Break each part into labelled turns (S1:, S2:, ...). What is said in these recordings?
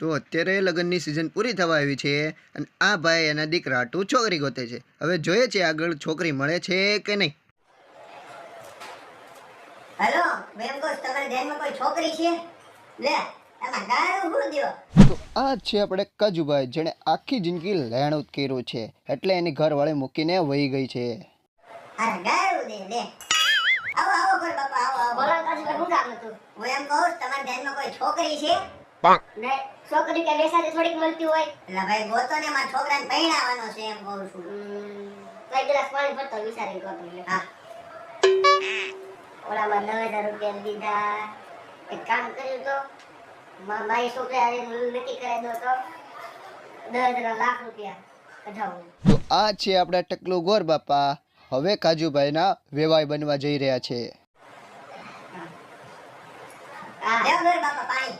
S1: તો અત્યારે લગ્નની સિઝન પૂરી થવા આવી છે અને આ ભાઈ એના દીકરા હાટુ છોકરી ગોતે છે. હવે જોઈએ છે આગળ છોકરી મળે છે કે નહીં.
S2: હેલો મેમ કોસ તમારા ધ્યાનમાં કોઈ છોકરી છે? લે એમાં ગાળું હું દ્યો.
S1: તો આ છે આપણે કાજુભાઈ, જેણે આખી જિંદગી લેણું જ કર્યું છે એટલે એની ઘરવાળી મૂકીને વહી ગઈ છે.
S2: અરે ગાળું દે લે. આવો આવો ઘર બાપા આવો આવો. બોલો કાજુભાઈ હું કામ હતું? હું એમ કહું તમારા ધ્યાનમાં કોઈ છોકરી છે?
S3: ને છોકરી કે વેસાથી થોડીક મળતી હોય.
S2: એટલે ભાઈ ગોતો ને મારા છોકરાને પરણાવવાનો છે એમ કહું છું.
S3: એક ગ્લાસ પાણી ભરતો વિચારીને ગોતો લે.
S2: હા
S3: ઓલામાં 9000 રૂપિયા દીધા. એક કામ કર્યું તો મારી છોકરી આને નક્કી કરાવી દો તો 10,000 લાખ રૂપિયા કઢાવું.
S1: તો આ છે આપણા ટકલું ગોર બાપા. હવે કાજુભાઈના વેવાય બનવા જઈ રહ્યા છે.
S2: લેવ ઘર બાપા પાણી.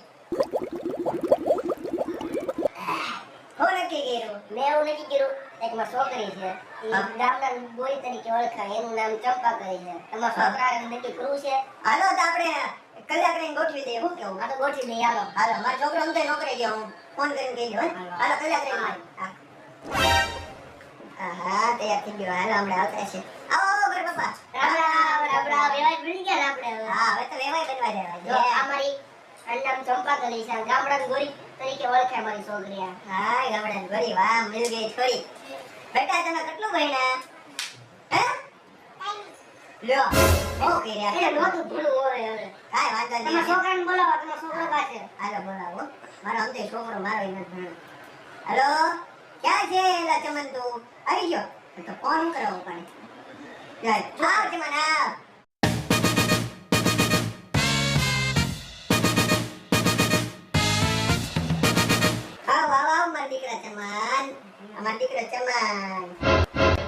S2: હું નક્કી કર્યું.
S3: મેં એવું નક્કી કર્યું એક માં છોકરી છે ગામના બોય તરીકે ઓળખાય, એનું નામ ચંપા કરી છે. તમારા છોકરાને નક્કી કરવું છે?
S2: હાલો તો આપણે કલાક રહીને ગોઠવી દઈએ. હું કેવું?
S3: આ તો ગોઠવી દઈએ. હાલો
S2: હાલો મારો છોકરો અમથે નોકરી ગયો, હું ફોન કરીને કહી દઉં. હાલો કલાક રહીને. હા તૈયાર થઈ ગયો. હાલો હમણાં આવતા છે. આવો આવો ઘર બાપા.
S3: આપડા વેવાય બની ગયા આપણે હવે.
S2: હા હવે તો વેવાય બનવા
S3: જો
S2: દેવાય.
S3: આ મારી નામ ચંપા કરી છે, ગામડાની ગોરી તરીકે ઓળખાય મારી છોકરી.
S2: હા ગામડાની ગોરી. વાહ મિલ ગઈ છોરી. બેટા તમે કેટલું ભણ્યા? હે લ્યો હું કર્યા?
S3: એને નહોતું ભણવું હોય હવે.
S2: કાંઈ વાંધો
S3: તમારા
S2: નહીં.
S3: છોકરાને બોલાવો, તમારા છોકરો પાસે.
S2: હાલો બોલાવો. મારો અમથે છોકરો મારો ઈ નથી ભણ્યો. હાલો ક્યાં છે એલા ચમન તું? આવી ગયો તો ફોન કરાવો પાણી. જાય આવ ચમન આવ. આવ આવ આવ મારા દીકરા ચમન. અમારા દીકરા ચમન.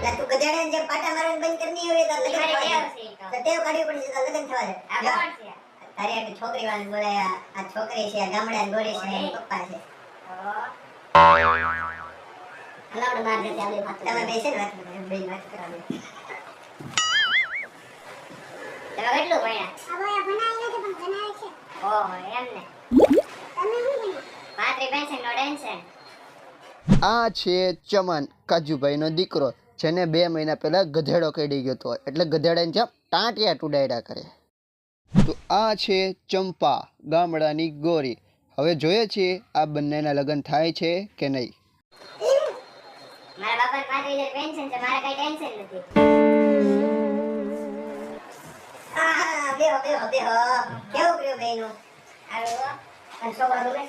S2: લા તું ગધેડાને જેમ પાટા મારવાનું બંધ કરી નહીં હોય તો લગન
S3: મારી
S2: થવા
S3: ટેવ
S2: દે.
S3: છે
S2: તો ટેવ કાઢવી પડશે તો લગન થવા દે.
S3: આ
S2: લ્યો.
S3: કોણ છે?
S2: તારે એક છોકરી વાળાને બોલાયા. આ છોકરી છે, આ ગામડાની ગોરી છે, એના પપ્પા છે.
S3: હલાવડ માર દે ત્યાં બે વાત
S2: તમે બેસે ને વાત કરો, બે વાત કરાવે.
S3: તમે કેટલું ભણ્યા? ઓહો એમ ને. માત્રી પેન્શન નો ટેન્શન.
S1: આ છે ચમન, કાજુભાઈનો દીકરો, જેને 2 મહિના પહેલા ગધેડો કેડી ગયો હતો એટલે ગધેડાને જ્યાં ટાંટિયા ટુડાયડા કરે. તો આ છે ચંપા, ગામડાની ગોરી. હવે જોઈએ છીએ આ બંનેના લગ્ન થાય છે કે નહીં.
S3: મારા બાપાને 35,000 પેન્શન છે, મારે કઈ ટેન્શન નથી.
S2: આહા, બેહો બેહો બેહો. કેવું કર્યું બેયનું?
S3: હાલો અને છોકરો ગમે?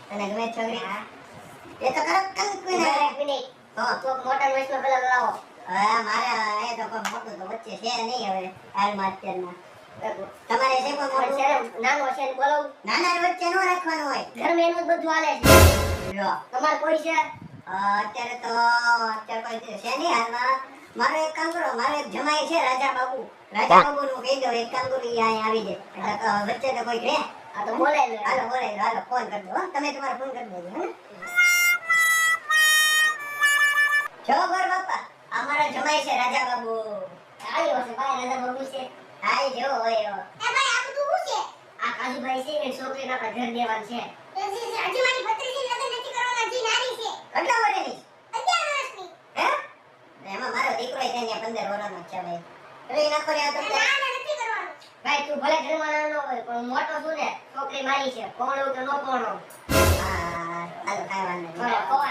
S2: તને ગમે છોકરી? એ તો કરક કંકુને.
S3: એક મિનિટ.
S2: હા
S3: કોક મોટા વયસનો પેલા લાવો.
S2: હવે મારે એ તો કોઈ મોટું તો વચ્ચે છે નહીં હવે હાલમાં અત્યારમાં. તમારે છે કોઈ
S3: પણ
S2: મોટું?
S3: છે ને, નાનો છે ને બોલાવું.
S2: નાના વચ્ચે નો રાખવાનું હોય.
S3: ઘરમાં એનું જ બધું હાલે છે.
S2: લો
S3: તમારે કોઈ છે?
S2: અત્યારે કોઈ છે નહીં હાલમાં. મારો એક કામ કરો, મારો એક જમાઈ છે રાજા બાબુ. રાજા બાબુનું કહી દો, એક કામ કરો ઈ અહીંયા આવી જાય. એટલે વચ્ચે તો કોઈ રહે.
S3: આ તો બોલે ને.
S2: હાલો બોલાવી દો, હાલો ફોન કરી દો હો. તમે તમારો ફોન કરી દેજો હે. જો ગોર બાપા, અમારો જમાઈ છે રાજા બાબુ.
S3: આવ્યો છે ભાઈ, રાજા બાબુ છે.
S2: હાય જો હોય એવો.
S3: આ કાજુભાઈ છે ને છોકરીને આપણે ઘર દેવાનું છે.
S2: કેટલા વર્ષની? હે? એમાં મારો દીકરો છે ને 15 વર્ષનો છે ભાઈ. રહી નાખો ને આ તો.
S3: ભાઈ તું ભલે ઘરમાં નાનો હોય પણ મોટો છું ને, છોકરી મારી છે. કોણ એવું તો નો કોણ.
S2: હા હાલો કાંઈ વાંધો નહીં.
S3: કોણ